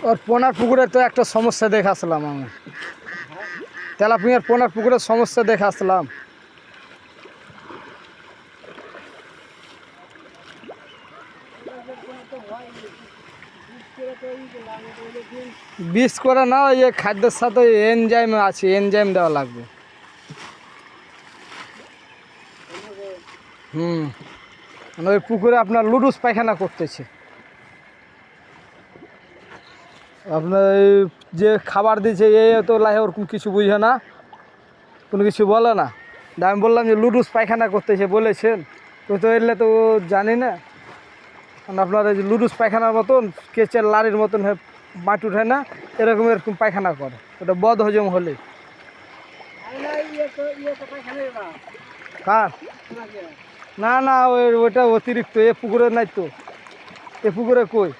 ওর পোনার পুকুরে তো একটা সমস্যা দেখে আসলাম আমি, তেলাপিয়ার পোনার পুকুরের সমস্যা দেখে আসলাম। বিষ করে না, ওই খাদ্যের সাথে এনজাইম আছে, এনজাইম দেওয়া লাগবে। মানে ওই পুকুরে আপনার লুডুস পায়খানা করতেছে। আপনার এই যে খাবার দিয়েছে এই তো লাগে, ওরকম কিছু বুঝে না, কোনো কিছু বলে না। আমি বললাম যে লুডুস পায়খানা করতেছে বলেছেন, তো এলে তো জানি না। কারণ আপনার এই যে লুডুস পায়খানার মতন কেচের লাড়ির মতন মাটি উঠে না, এরকম এরকম পায়খানা করে, ওটা বদ হজম হলে। কার? না না, ওইটা অতিরিক্ত, এ পুকুরে নাই তো, এ পুকুরে কই।